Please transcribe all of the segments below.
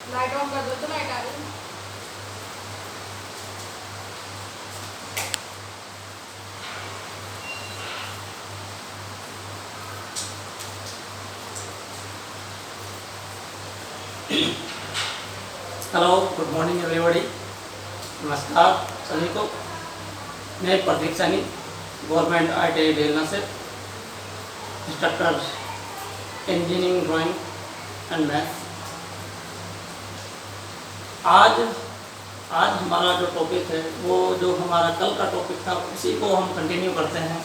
Light on कर दो तो लाइट आ रही है। Hello, good morning everybody. नमस्कार सभी को। मैं प्रदीप सैनी, गवर्नमेंट ITI बेलना से instructor engineering drawing and math. आज हमारा जो टॉपिक है वो जो हमारा कल का टॉपिक था उसी को हम कंटिन्यू करते हैं।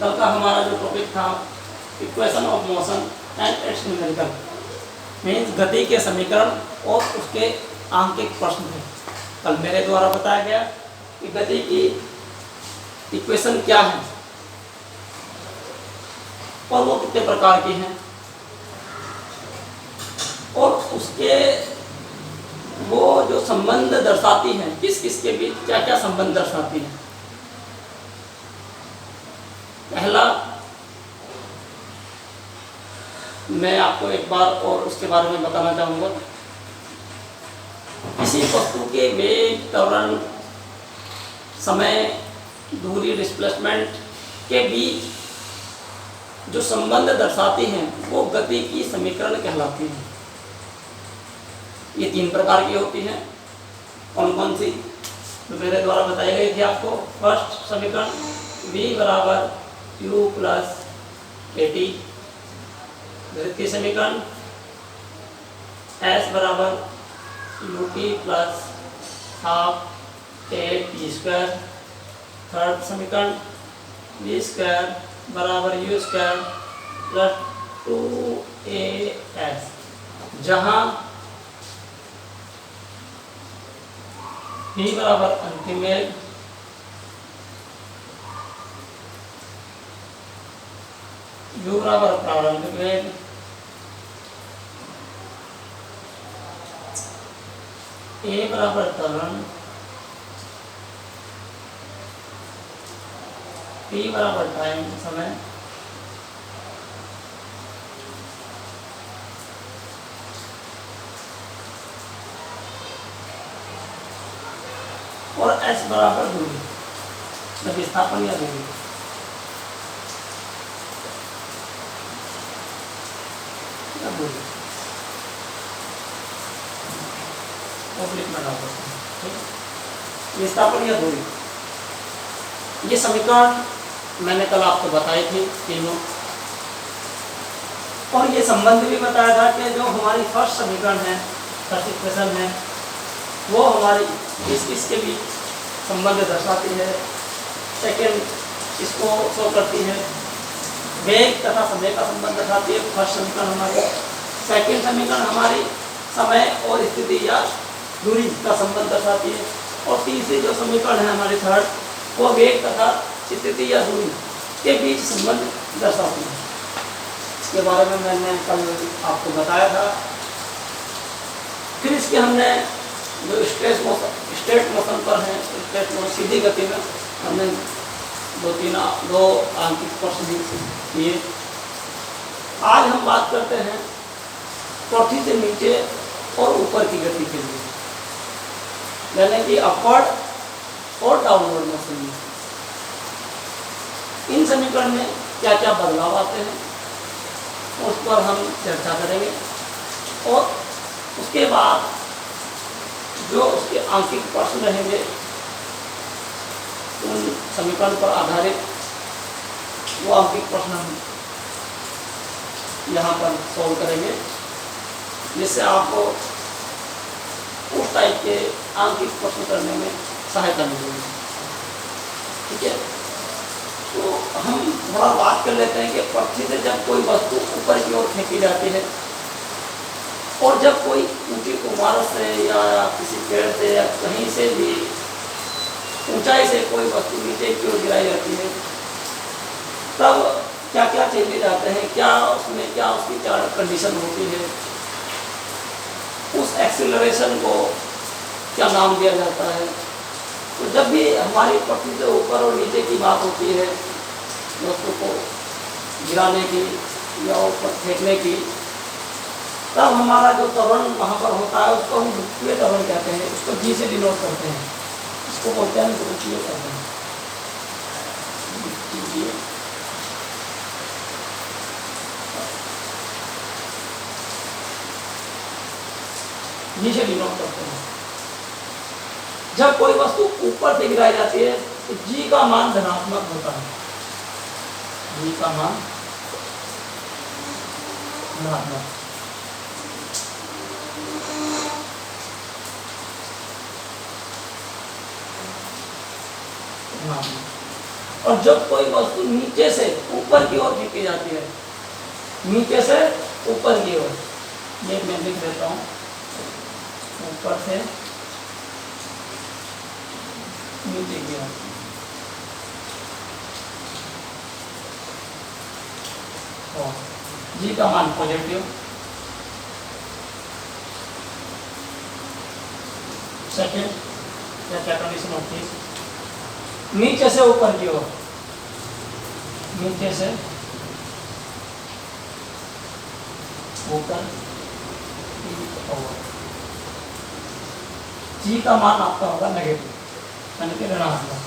कल का हमारा जो टॉपिक था equation of motion and it's numerical, means गति के समीकरण और उसके आंकिक प्रश्न थे। कल मेरे द्वारा बताया गया कि गति की इक्वेशन क्या है और वो कितने प्रकार की हैं और उसके वो जो संबंध दर्शाती हैं, किस किस के बीच क्या क्या संबंध दर्शाती हैं। पहला, मैं आपको एक बार और उसके बारे में बताना चाहूँगा। किसी वस्तु के वेग, त्वरण, समय, दूरी, डिस्प्लेसमेंट के बीच जो संबंध दर्शाती हैं वो गति की समीकरण कहलाती हैं। ये 3 प्रकार की होती हैं। कौन कौन सी? तो मेरे द्वारा बताई गई थी आपको। फर्स्ट समीकरण v बराबर u प्लस kt। द्वितीय समीकरण s बराबर ut plus half a t square. Third समीकरण v स्क्वायर बराबर u स्क्वायर प्लस 2as, जहाँ v बराबर अंतिम वेग, u बराबर प्रारंभिक वेग, a बराबर त्वरण, t बराबर टाइम समय, और s बराबर दूरी, मतलब विस्थापन या दूरी। विस्थापन या दूरी, ये समीकरण मैंने कल आपको बताए थे तीनों। और ये संबंध भी बताया था कि जो हमारी फर्स्ट समीकरण है, फर्स्ट इक्वेशन है, वो हमारी इसके बीच संबंध दर्शाती है। सेकेंड इसको शो करती है, वेग तथा समय का संबंध दर्शाती है फर्स्ट समीकरण हमारी। सेकेंड समीकरण हमारी समय और स्थिति या दूरी का संबंध दर्शाती है। और तीसरी जो समीकरण है हमारी थर्ड, वो वेग तथा स्थिति या दूरी के बीच संबंध दर्शाती है। इसके बारे में मैंने कल आपको बताया था। फिर इसके हमने जो स्ट्रेट मोशन पर है, स्ट्रेट मोशन सीधी गति में हमने दो आंकिक प्रश्न भी किए। आज हम बात करते हैं पृथ्वी से नीचे और ऊपर की गति के लिए, यानी कि अपवर्ड और डाउनवर्ड मोशन में इन समीकरण में क्या क्या बदलाव आते हैं उस पर हम चर्चा करेंगे। और उसके बाद जो उसके आंकिक प्रश्न रहेंगे उन समीकरण पर आधारित वो आंकिक प्रश्न हम यहाँ पर सॉल्व करेंगे, जिससे आपको उस टाइप के आंकिक प्रश्न करने में सहायता मिलेगी। ठीक है, तो हम थोड़ा बात कर लेते हैं कि पृथ्वी से जब कोई वस्तु ऊपर की ओर फेंकी जाती है और जब कोई ऊंची इमारत से या किसी पेड़ से या कहीं से भी ऊंचाई से कोई वस्तु नीचे की ओर गिराई जाती है, तब क्या क्या चेंजेज आते हैं, क्या उसकी क्या कंडीशन होती है, उस एक्सीलरेशन को क्या नाम दिया जाता है। तो जब भी हमारी पृथ्वी से ऊपर और नीचे की बात होती है वस्तु को गिराने की या ऊपर फेंकने की, तब हमारा जो त्वरण वहाँ पर होता है उसको हम वृत्तीय त्वरण कहते हैं, उसको जी से डिनोट करते हैं, इसको बोलते हैं वृत्तीय त्वरण। जी से डिनोट करते हैं। जब कोई वस्तु ऊपर से गिराई जाती है तो जी का मान धनात्मक होता है, जी का मान धनात्मक। और जब कोई वस्तु नीचे से ऊपर की ओर फेंकी जाती है, नीचे से ऊपर की ओर, ये मैं लिख देता हूं, ऊपर से नीचे की ओर, जी का मान पॉजिटिव। सेकेंड क्या कंडीशन होती है, नीचे से ऊपर की ओर, नीचे से ऊपर जी का मान आपका होगा नेगेटिव, यानी कि ऋणात्मक।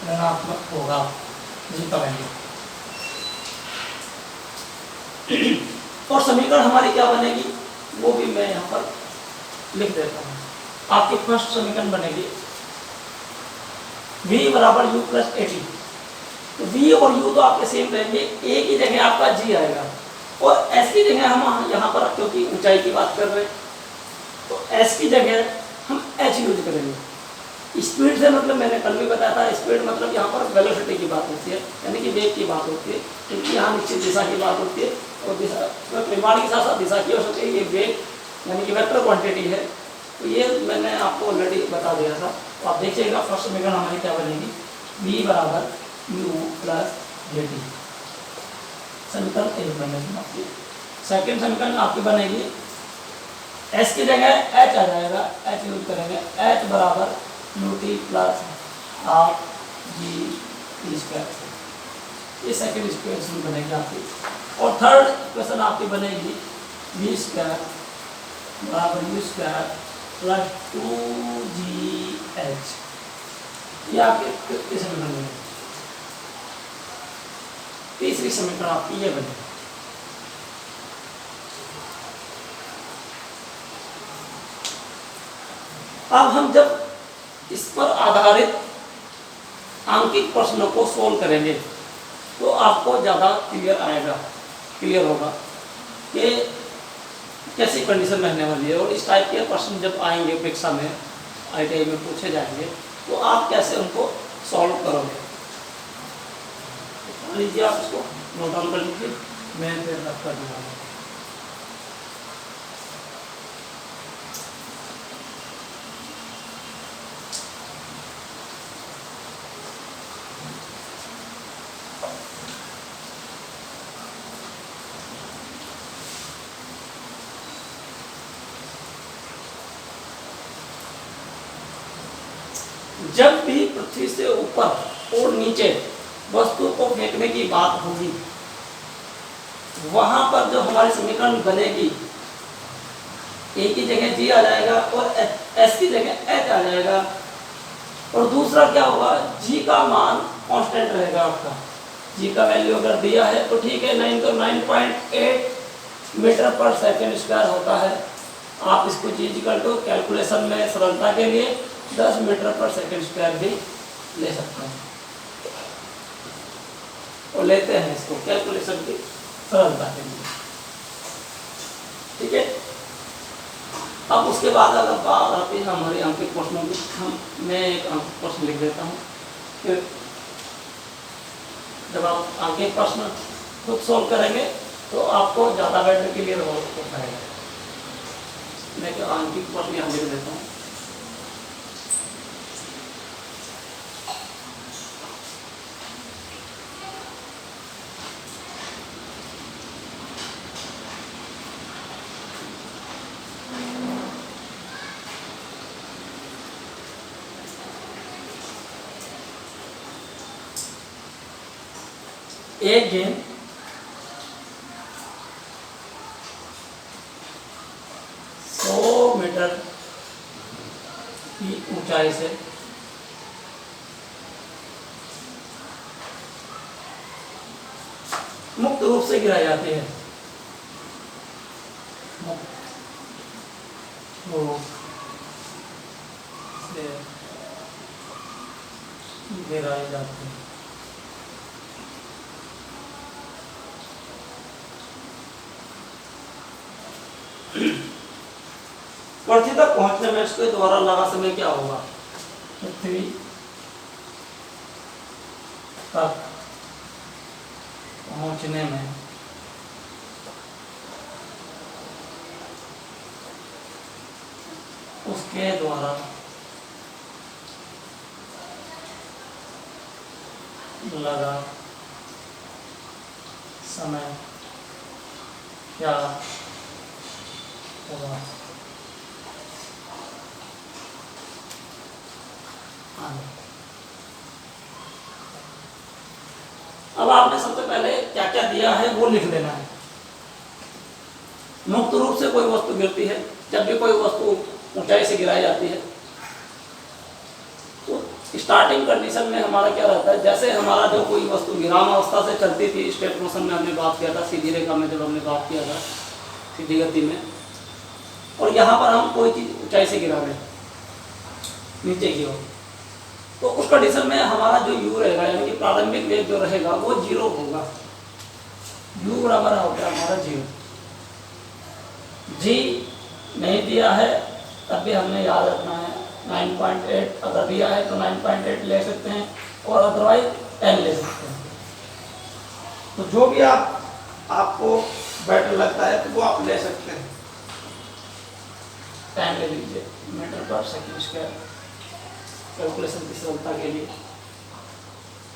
ऋणात्मक होगा जी का वैल्यू। और समीकरण हमारी क्या बनेगी वो भी मैं यहाँ पर लिख देता हूँ। आपकी फर्स्ट समीकरण बनेगी v बराबर u प्लस एटी। तो v और u तो आपके सेम रहेंगे, a की जगह आपका g आएगा और s की जगह हम यहाँ पर क्योंकि ऊंचाई की बात कर रहे हैं तो s की जगह हम h यूज करेंगे। स्पीड से मतलब मैंने कल भी बताया था, स्पीड मतलब यहाँ पर वेलोसिटी की बात होती है, यानी कि वेग की बात होती है, क्योंकि यहाँ निश्चित दिशा की बात होती है और दिशा परिमाण के साथ साथ दिशा की हो सकती है। ये वेग यानी कि वेक्टर क्वांटिटी है, तो ये मैंने आपको ऑलरेडी बता दिया था। तो आप देखिएगा फर्स्ट समीकरण हमारी क्या बनेगी, v बराबर u प्लस जेटी, समीकरण एक बनेगी आपकी। सेकेंड समीकरण आपकी बनेगी s की जगह h आ जाएगा, h यूज करेंगे, h बराबर ut plus half G T square. ये सेकेंड इक्वेशन बनेगी आपकी। और थर्ड इक्वेशन आपकी बनेगी v स्क्वायर बराबर u स्क्वायर प्लस 2gh। ये आपके किस समीकरण बनेगी, तीसरी समीकरण आपकी ये बनेगी। अब हम जब इस पर आधारित आंकिक प्रश्नों को सोल्व करेंगे तो आपको ज़्यादा क्लियर होगा कि कैसी कंडीशन रहने वाली है। और इस टाइप के प्रश्न जब आएंगे परीक्षा में, ITI में पूछे जाएंगे तो आप कैसे उनको सॉल्व करोगे। लीजिए आप इसको नोट डाउन कर लीजिए, मैं फिर रख कर दूँगा। जब भी पृथ्वी से ऊपर और नीचे वस्तु को फेंकने की बात होगी, वहां पर जो हमारी समीकरण बनेगी, a की जगह g आ जाएगा और s की जगह h आ जाएगा। और दूसरा क्या होगा, g का मान कांस्टेंट रहेगा आपका। g का वैल्यू अगर दिया है तो ठीक है, 9 तो 9.8 मीटर पर सेकेंड स्क्वायर होता है। आप इसको g टू कैलकुलेशन में सरलता के लिए 10 मीटर पर सेकेंड स्क्वायर भी ले सकते हैं और लेते हैं इसको कैलकुलेशन की सरलता के लिए, ठीक है। अब उसके बाद अगर बात आती है हमारी अंकित प्रश्नों की, मैं एक अंकित प्रश्न लिख देता हूँ। फिर जब आप अंकित प्रश्न खुद सॉल्व करेंगे तो आपको ज़्यादा बेटर क्लियर हो पाएगा। मैं अंकित प्रश्न यहाँ लिख देता हूँ। एक गेंद मीटर की ऊंचाई से मुक्त रूप से गिराई जाती है। मुक्त रूप से गिराई जाती है। पृथ्वी तक पहुंचने में इसके द्वारा लगा समय क्या होगा? पृथ्वी तक पहुंचने में उसके द्वारा लगा समय क्या होगा? अब आपने सबसे पहले क्या क्या दिया है वो लिख लेना है। मुक्त रूप से कोई वस्तु गिरती है, जब भी कोई वस्तु ऊंचाई से गिराई जाती है तो स्टार्टिंग कंडीशन में हमारा क्या रहता है, जैसे हमारा जो कोई वस्तु विराम अवस्था से चलती थी, स्टेट मोशन में हमने बात किया था, सीधी रेखा में जब हमने बात किया था, सीधी गति में, और यहाँ पर हम कोई चीज ऊंचाई से गिरा रहे नीचे की ओर, तो उस कंडीशन में हमारा जो u रहेगा यानी कि प्रारंभिक वेग जो रहेगा वो 0 होगा। u बराबर हो गया हमारा 0। g नहीं दिया है तब भी हमने याद रखना है 9.8, अगर दिया है तो 9.8 ले सकते हैं और अदरवाइज 10 ले सकते हैं। तो जो भी आपको बेटर लगता है तो वो आप ले सकते हैं। 10 ले लीजिए मीटर पर सेकंड स्क्वायर, कैलकुलेशन की सरलता के लिए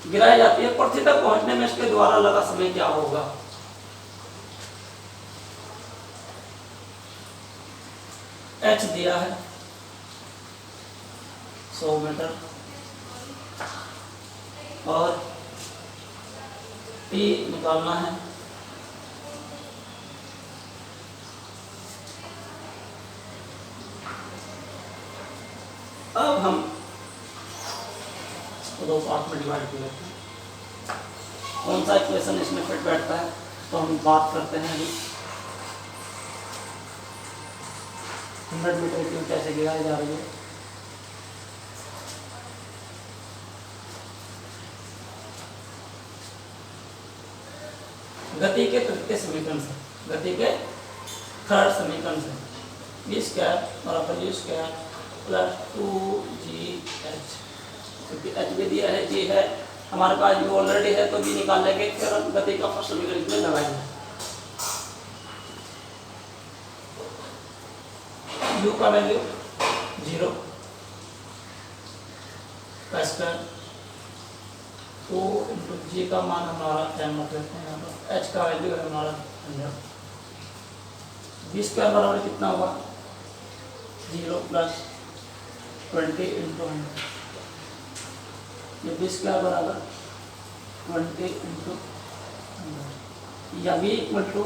गिराई जाती है। पृथ्वी तक पहुंचने में इसके द्वारा लगा समय क्या होगा? h दिया है 100 मीटर और t निकालना है। अब हम इसको दो पार्ट में डिवाइड कर लेते हैं। कौन सा इक्वेशन इसमें फिट बैठता है तो हम बात करते हैं अभी। 100 मीटर की ऊंचाई से गिराई जा रही है। गति के तृतीय समीकरण से, गति के थर्ड समीकरण से v स्क्वायर बराबर u स्क्वायर प्लस 2gh, क्योंकि h भी दिया है, g है हमारे पास, u ऑलरेडी है तो v निकाल लेंगे, फिर हम गति का फर्स्ट समीकरण इसमें लगाएंगे। u का वैल्यू 0 का स्क्वायर, 2 इंटू जी का मान हमारा 10 रख लेते हैं यहाँ पर, h का वैल्यू है हमारा 100। v स्क्वायर बराबर कितना होगा? 0 प्लस 20 इंटू 100, ये v स्क्वायर बराबर 20 इंटू 100, या v इक्वल टू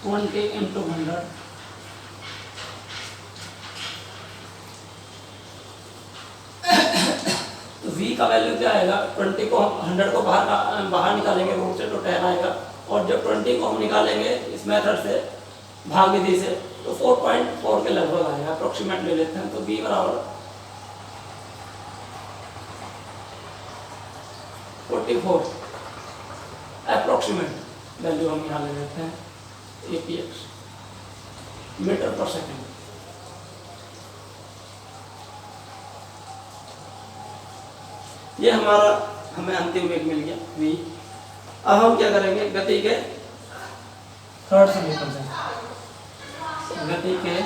20 इंटू 100, तो v का वैल्यू क्या आएगा? 20 को हम 100 को बाहर निकालेंगे रूट से तो 10 आएगा, और जब 20 को हम निकालेंगे इस मेथड से भाग विधि से तो 4.4 के लगभग आएगा, अप्रोक्सीमेट ले लेते हैं। तो b बराबर 44 अप्रोक्सीमेट वैल्यू हम यहाँ ले लेते हैं, APX मीटर पर सेकंड। ये हमारा हमें अंतिम वेग मिल गया v। अब हम क्या करेंगे? गति के थर्ड समीकरण से, गति के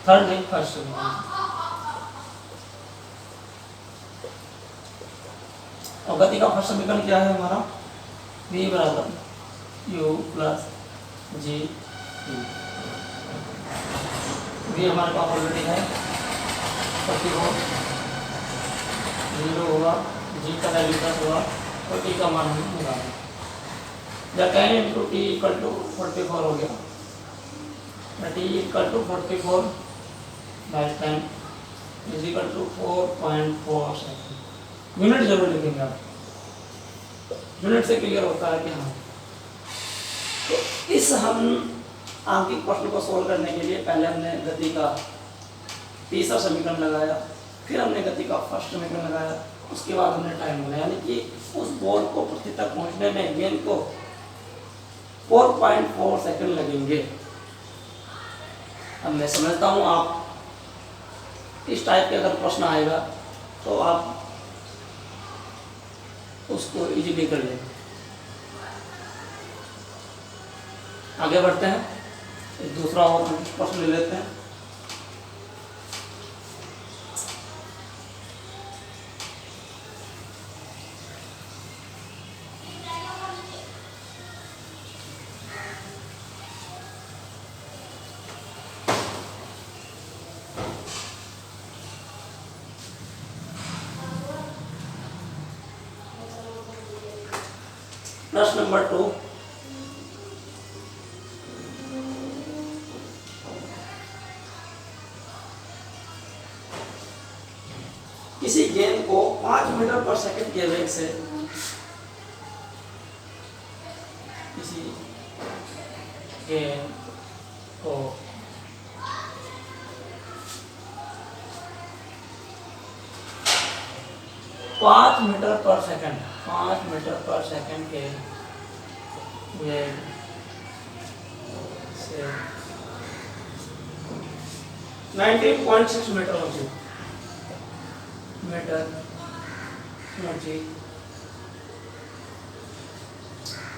थर्ड नहीं फर्स्ट समीकरण, और गति का फर्स्ट समीकरण क्या है हमारा? v बराबर u प्लस जी, v हमारे पास ऑलरेडी है, 0 होगा, g का वैल्यू प्लस होगा और t का मान हम निकालेंगे। जब 10 इंटू टी इक्वल टू 44 हो गया, T equal to 44 by 10 is equal to 4.4 second. Unit जरूर लिखेंगे आप, यूनिट से क्लियर होता है कि हाँ। तो इस हम आंकिक प्रश्न को सोल्व करने के लिए पहले हमने गति का तीसरा समीकरण लगाया, फिर हमने गति का फर्स्ट समीकरण लगाया, उसके बाद हमने टाइम बनाया, यानी कि उस बॉल को पृथ्वी तक पहुंचने में गेंद को 4.4 सेकंड लगेंगे। अब मैं समझता हूँ आप इस टाइप के अगर प्रश्न आएगा तो आप उसको इजीली कर लेंगे। आगे बढ़ते हैं, एक दूसरा और प्रश्न ले लेते हैं। प्रश्न नंबर 2, किसी गेंद को 5 मीटर पर सेकंड के वेग से किसी गेंद को 5 मीटर पर सेकंड, 5 मीटर पर सेकंड के वेग से 19.6 मीटर ऊंची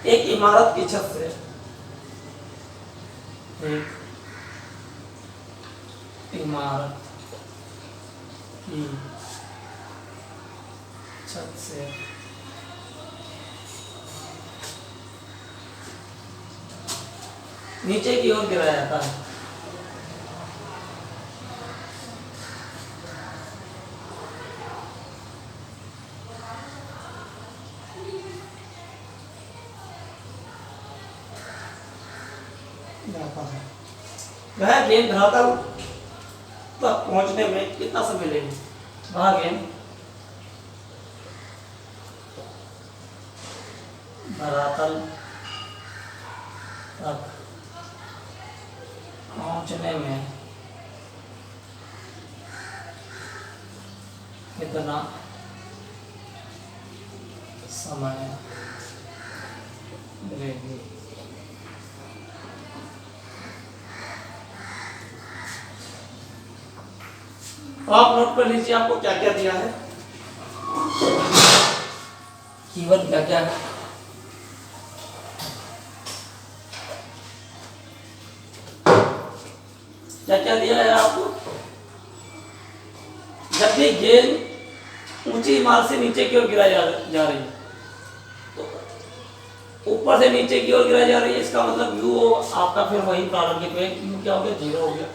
एक इमारत की छत से, एक इमारत की छत से नीचे की ओर गिराया जाता है। वह गेंद धरातल तक पहुंचने में कितना समय लेगी? वह गेंद धरातल तक पहुंचने में कितना समय लेगी? तो आप नोट कर लीजिए आपको क्या क्या दिया है, कीवर्ड क्या क्या है। क्या क्या दिया है आपको? जब भी गेंद ऊंची इमारत से नीचे की ओर गिराई जा रही है, तो ऊपर से नीचे की ओर गिराई जा रही है, इसका मतलब यू आपका फिर वही प्रारंभिक वेग यू क्या हो गया? 0 हो गया।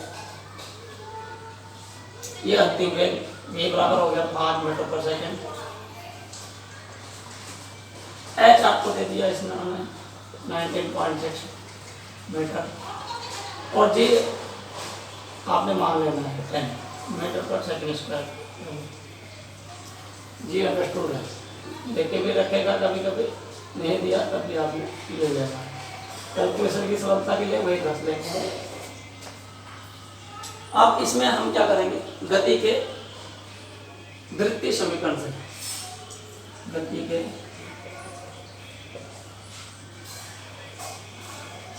ये अंतिम वेग ये बराबर हो गया 5 मीटर पर सेकंड। एच आपको दे दिया इसमें हमें 19.6 मीटर, और जी आपने मान लेना है 10 मीटर पर सेकंड स्क्वायर। जी अंडरस्टूड है, देखे भी रखेगा, कभी कभी नहीं दिया तब भी आपने ले लेना। कैलकुलेशन की सरलता के लिए वही रख लेंगे। अब इसमें हम क्या करेंगे? गति के द्वितीय समीकरण से, गति के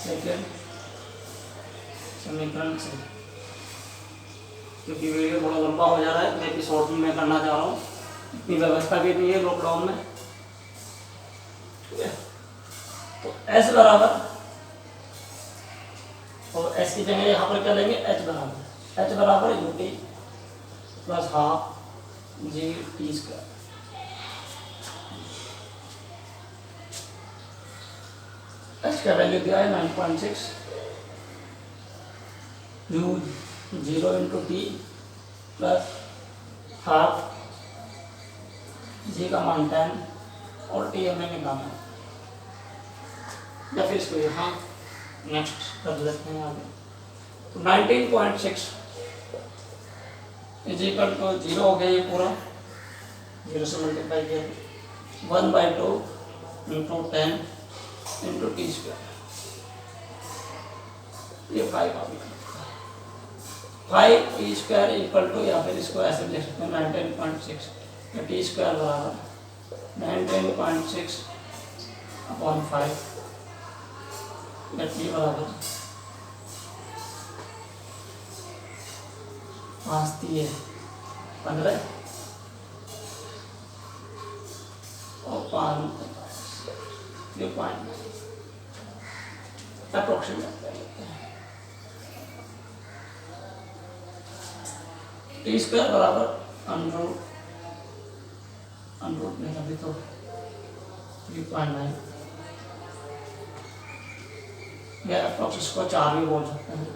सेकंड समीकरण से, क्योंकि वीडियो थोड़ा लंबा हो जा रहा है, एपिसोड में करना चाह रहा हूँ, इतनी व्यवस्था भी नहीं है लॉकडाउन में। तो एस बराबर, और एस की जगह यहाँ पर क्या लेंगे? एच बराबर, एच बराबर U T plus half G T square. H का वैल्यू दिया है 9.6, U 0 into T plus half, G का मान 10 और टी हमें निकालना है। या फिर इसको यहाँ नेक्स्ट कर लेते हैं आगे। तो 19.6 इज इक्वल टू 0 हो गया ये पूरा, 0 से मल्टीप्लाई किया 1/2 इंटू 10 इंटू टी स्क्वायर, ये 5 आ गया। 5 टी स्क्वायर इक्वल टू, या फिर इसको ऐसे लिख सकते हैं 19.6, तो टी स्क्वायर बराबर 19.6 अपॉन 5, या टी बराबर 5 3 15 और 5 अप्रोक्सीमेट टी स्क्वायर बराबर अनरूट में अभी तो 3.9, या अप्रोक्स इसको 4 भी बोल सकते हैं,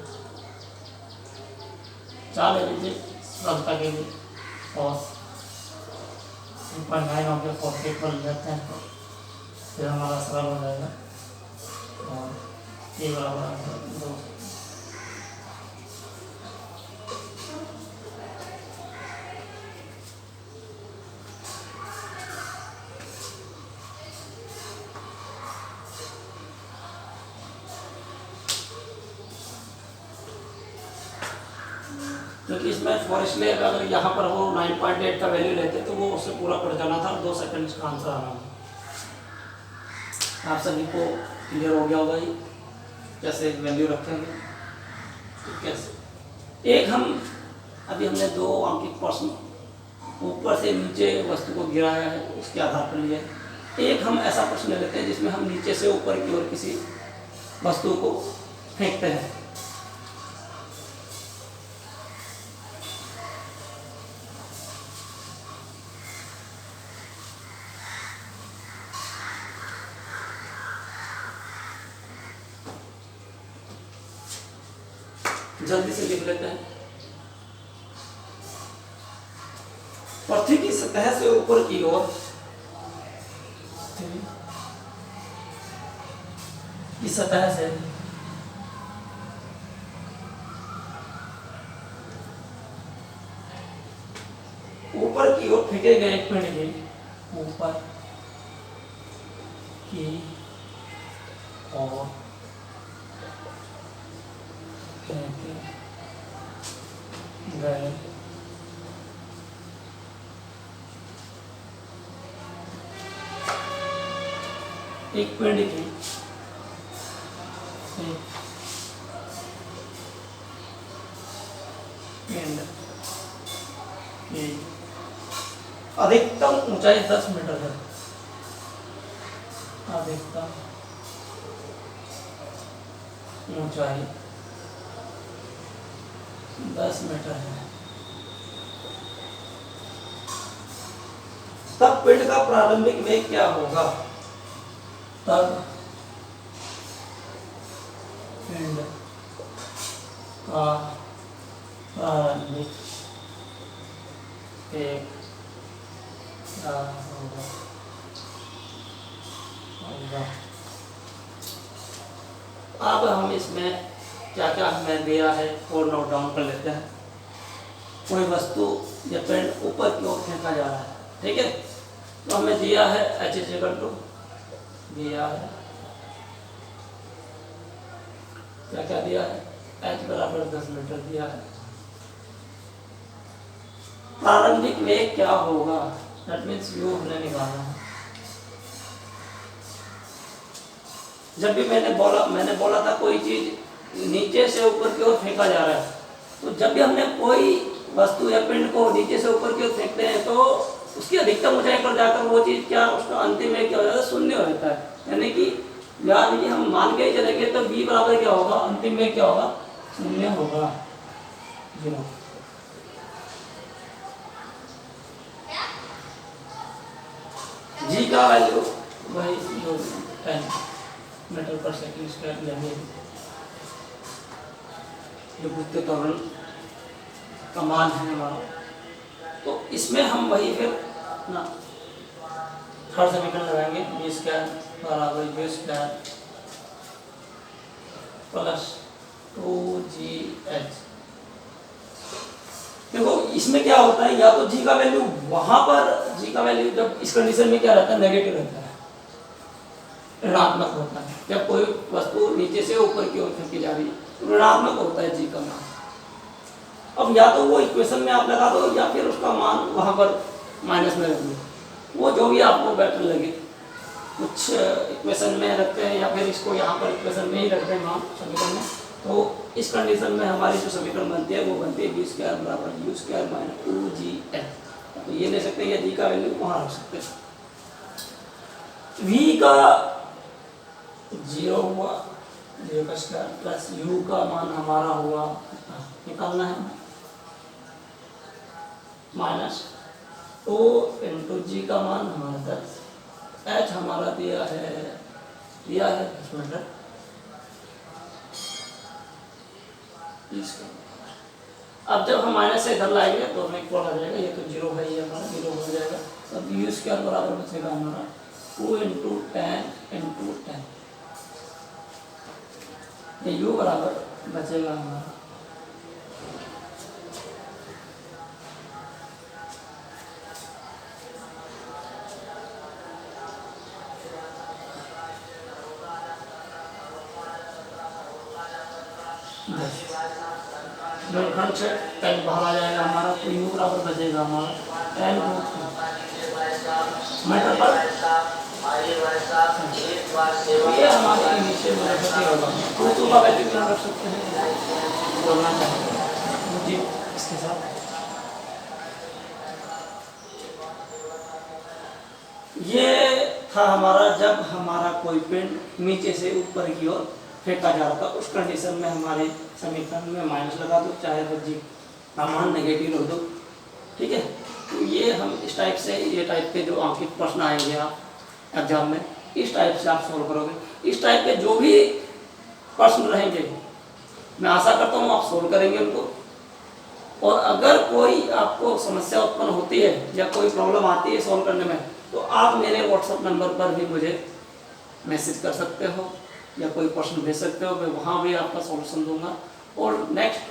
4 ले लीजिए सरलता के लिए, और 3.9 हो गया 40 पर लेते हैं तो फिर हमारा सरल हो जाएगा, और ये बराबर 2। क्योंकि इसमें फॉर इसलिए अगर यहाँ पर वो 9.8 का वैल्यू लेते तो वो उससे पूरा पड़ जाना था, 2 सेकंड का आंसर आना। आप सभी को क्लियर हो गया होगा ये कैसे वैल्यू रखेंगे, तो कैसे। एक हम अभी हमने 2 अंकित प्रश्न ऊपर से नीचे वस्तु को गिराया है, उसके आधार पर लिया है। एक हम ऐसा प्रश्न ले लेते हैं जिसमें हम नीचे से ऊपर की ओर किसी वस्तु को फेंकते हैं। जल्दी से लिख लेते हैं। पृथ्वी की सतह से ऊपर की ओर की सतह से ऊपर की ओर फेंके गए एक पिंड के ऊपर की ओर फेंके गए एक पिंड की अधिकतम ऊंचाई 10 मीटर है। अधिकतम ऊंचाई 10 मीटर है। तब पिंड का प्रारंभिक वेग क्या होगा? तब पिंड का प्रारंभिक वेग क्या होगा? अब हम इसमें क्या क्या हमें दिया है और नोट डाउन कर लेते हैं। कोई वस्तु या पिंड ऊपर की ओर फेंका जा रहा है, ठीक है, तो हमें दिया है h = दिया है क्या क्या दिया है, h = 10 मीटर दिया है। प्रारंभिक वेग क्या होगा, दैट मीन्स u हमने निकालना है। जब भी मैंने बोला था कोई चीज नीचे से ऊपर की ओर फेंका जा रहा है, तो जब भी हमने कोई वस्तु या पिंड को नीचे से ऊपर की ओर फेंकते हैं तो उसकी अधिकतम ऊंचाई पर जाकर वो चीज क्या, उसका अंतिम में क्या हो जाता है, शून्य हो जाता है। यानी कि याद कि हम मान के ही चलेंगे तो b बराबर क्या होगा, अंतिम में क्या होगा, शून्य होगा, 0। g का वैल्यू वही 10 मीटर पर सेकंड स्क्वायर लेंगे। जो वृत्तीय त्वरण का मान है हमारा, तो इसमें हम वही फिर ना थर्ड समीकरण लगाएंगे, b² = u² प्लस 2GH। देखो इसमें क्या होता है, या तो G का वैल्यू वहां पर, G का वैल्यू जब इस कंडीशन में क्या रहता है, नेगेटिव रहता है, ऋणात्मक होता है। जब कोई वस्तु नीचे से ऊपर की ओर फेंकी जा रही है ऋणात्मक होता है G का मान। अब या तो वो इक्वेशन में आप लगा दो या फिर उसका मान वहां पर माइनस में रख दो, वो जो भी आपको बेटर लगे। कुछ इक्वेशन में रखते हैं या फिर इसको यहाँ पर इक्वेशन में ही रखते हैं मान समीकरण में। तो इस कंडीशन में हमारी जो समीकरण बनती है वो बनती है बी स्क्वायर बराबर यू स्क्वायर माइनस 2GH। तो ये ले सकते हैं या जी का वैल्यू वहाँ रख सकते हैं। v का 0 हुआ, 0 का स्क्वायर प्लस u का मान हमारा हुआ, निकालना है माइनस 2 इंटू जी का मान हमारा 10, h हमारा दिया है 10 मीटर। अब जब हम माइनस से इधर लाएंगे तो हमें इक्वल आ जाएगा, ये तो 0 है, ये हमारा 0 हो जाएगा। तब यू स्क्वायर बराबर बचेगा हमारा 2 इंटू 10 इंटू 10, ये u बराबर बचेगा हमारा खंड से 10 बाहर आ जाएगा हमारा, तो u बराबर बचेगा हमारा 10 मीटर पर। ये हमारी इनिशियल वेलोसिटी होगा। तो का वैल्यू क्या रख सकते हैं, बोलना चाहिए मुझे इसके साथ। ये था हमारा जब हमारा कोई पिंड नीचे से ऊपर की ओर फेंका जा रहा था, उस कंडीशन में हमारे समीकरण में माइनस लगा दो, चाहे तो जी का मान नेगेटिव रख दो, ठीक है। तो ये हम इस टाइप से, ये टाइप के जो अंकित प्रश्न आएंगे आप एग्जाम में, इस टाइप से आप सोल्व करोगे। इस टाइप के जो भी प्रश्न रहेंगे मैं आशा करता हूँ आप सोल्व करेंगे उनको। और अगर कोई आपको समस्या उत्पन्न होती है या कोई प्रॉब्लम आती है सोल्व करने में, तो आप मेरे व्हाट्सएप नंबर पर भी मुझे मैसेज कर सकते हो या कोई प्रश्न भेज सकते हो, मैं वहाँ भी आपका सॉल्यूशन दूंगा। और नेक्स्ट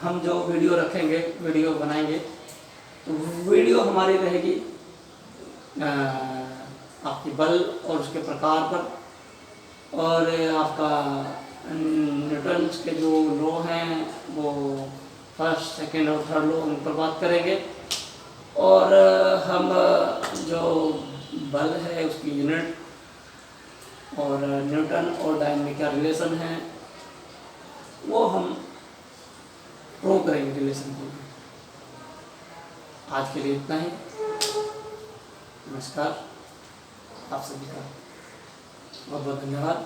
हम जो वीडियो रखेंगे, वीडियो बनाएंगे, तो वीडियो हमारी रहेगी आपकी बल और उसके प्रकार पर, और आपका न्यूटन के जो लॉ हैं वो फर्स्ट, सेकंड और थर्ड लॉ उन पर बात करेंगे। और हम जो बल है उसकी यूनिट और न्यूटन और डायनेमिक का रिलेशन है वो हम प्रूव करेंगे रिलेशन को। आज के लिए इतना ही, नमस्कार, आप सभी का बहुत बहुत धन्यवाद।